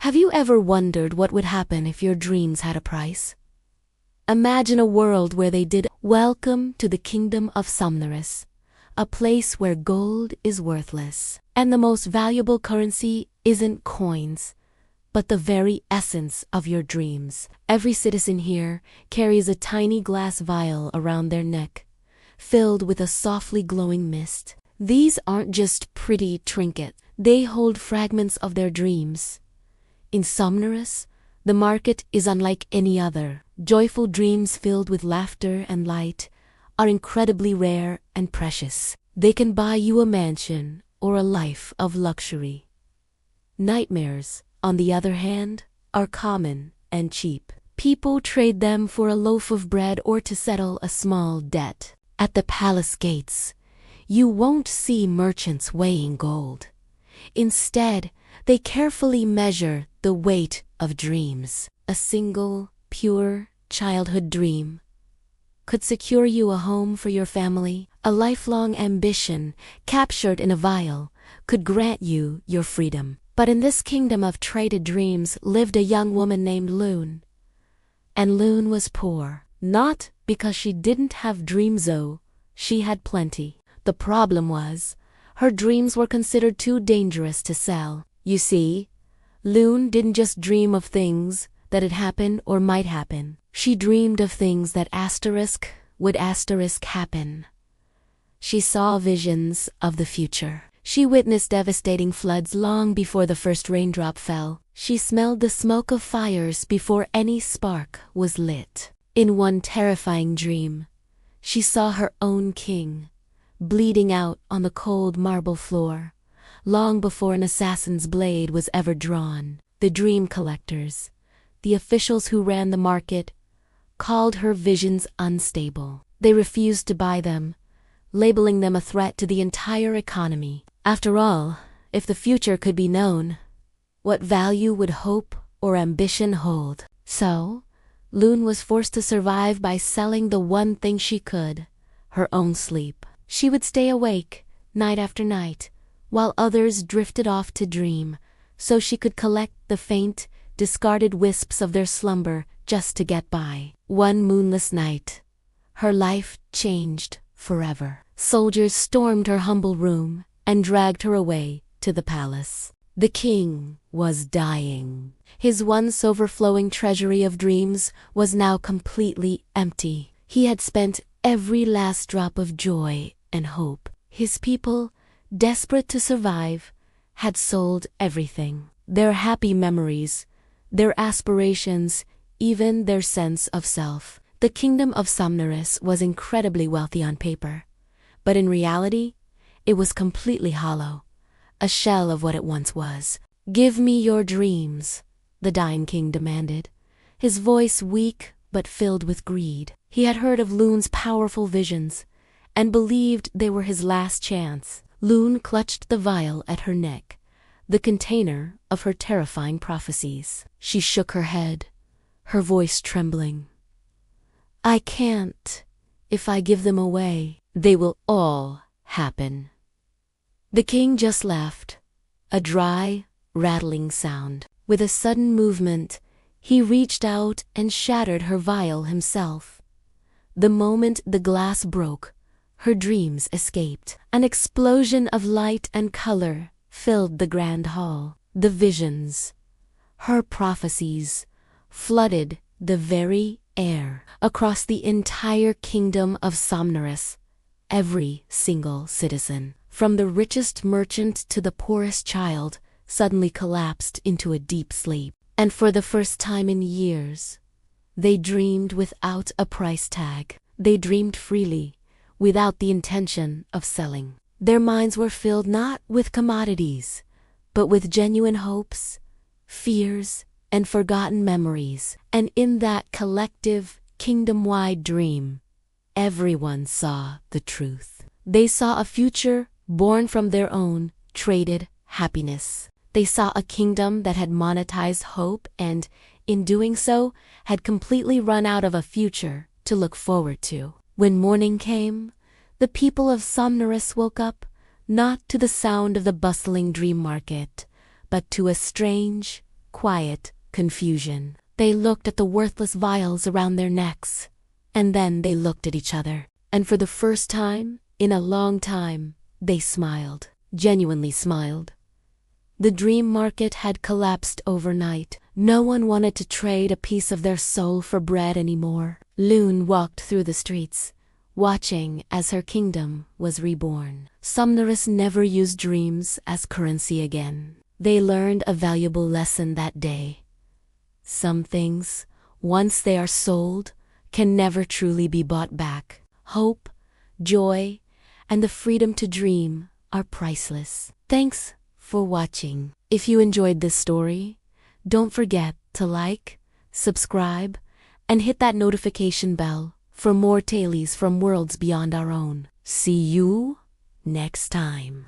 Have you ever wondered what would happen if your dreams had a price? Imagine a world where they did. Welcome to the kingdom of Somnorous, a place where gold is worthless, and the most valuable currency isn't coins, but the very essence of your dreams. Every citizen here carries a tiny glass vial around their neck, filled with a softly glowing mist. These aren't just pretty trinkets, they hold fragments of their dreams. In Somnorous, the market is unlike any other. Joyful dreams filled with laughter and light are incredibly rare and precious. They can buy you a mansion or a life of luxury. Nightmares, on the other hand, are common and cheap. People trade them for a loaf of bread or to settle a small debt. At the palace gates, you won't see merchants weighing gold. Instead, they carefully measure the weight of dreams. A single, pure childhood dream could secure you a home for your family. A lifelong ambition captured in a vial could grant you your freedom. But in this kingdom of traded dreams lived a young woman named Lune. And Lune was poor, not because she didn't have dreams though, she had plenty. The problem was, her dreams were considered too dangerous to sell. You see, Lune didn't just dream of things that had happened or might happen. She dreamed of things that would happen. She saw visions of the future. She witnessed devastating floods long before the first raindrop fell. She smelled the smoke of fires before any spark was lit. In one terrifying dream, she saw her own king, bleeding out on the cold marble floor, long before an assassin's blade was ever drawn. The dream collectors, the officials who ran the market, called her visions unstable. They refused to buy them, labeling them a threat to the entire economy. After all, if the future could be known, what value would hope or ambition hold? So, Lune was forced to survive by selling the one thing she could, her own sleep. She would stay awake, night after night, while others drifted off to dream, so she could collect the faint, discarded wisps of their slumber just to get by. One moonless night, her life changed forever. Soldiers stormed her humble room and dragged her away to the palace. The king was dying. His once overflowing treasury of dreams was now completely empty. He had spent every last drop of joy and hope. His people, desperate to survive, had sold everything. Their happy memories, their aspirations, even their sense of self. The kingdom of Somnorous was incredibly wealthy on paper, but in reality, it was completely hollow, a shell of what it once was. "Give me your dreams," the dying king demanded, his voice weak but filled with greed. He had heard of Lune's powerful visions and believed they were his last chance. Lune clutched the vial at her neck, the container of her terrifying prophecies. She shook her head, her voice trembling. "I can't. If I give them away, they will all happen." The king just laughed, a dry, rattling sound. With a sudden movement, he reached out and shattered her vial himself. The moment the glass broke, her dreams escaped. An explosion of light and color filled the grand hall. The visions, her prophecies, flooded the very air. Across the entire kingdom of Somnorous, every single citizen, from the richest merchant to the poorest child, suddenly collapsed into a deep sleep. And for the first time in years, they dreamed without a price tag. They dreamed freely, without the intention of selling. Their minds were filled not with commodities, but with genuine hopes, fears, and forgotten memories. And in that collective, kingdom-wide dream, everyone saw the truth. They saw a future born from their own traded happiness. They saw a kingdom that had monetized hope and, in doing so, had completely run out of a future to look forward to. When morning came, the people of Somnorous woke up, not to the sound of the bustling dream market, but to a strange, quiet confusion. They looked at the worthless vials around their necks, and then they looked at each other. And for the first time, in a long time, they smiled. Genuinely smiled. The dream market had collapsed overnight. No one wanted to trade a piece of their soul for bread anymore. Loon walked through the streets, watching as her kingdom was reborn. Somnorous never used dreams as currency again. They learned a valuable lesson that day. Some things, once they are sold, can never truly be bought back. Hope, joy, and the freedom to dream are priceless. Thanks for watching. If you enjoyed this story, don't forget to like, subscribe, and hit that notification bell for more tales from worlds beyond our own. See you next time.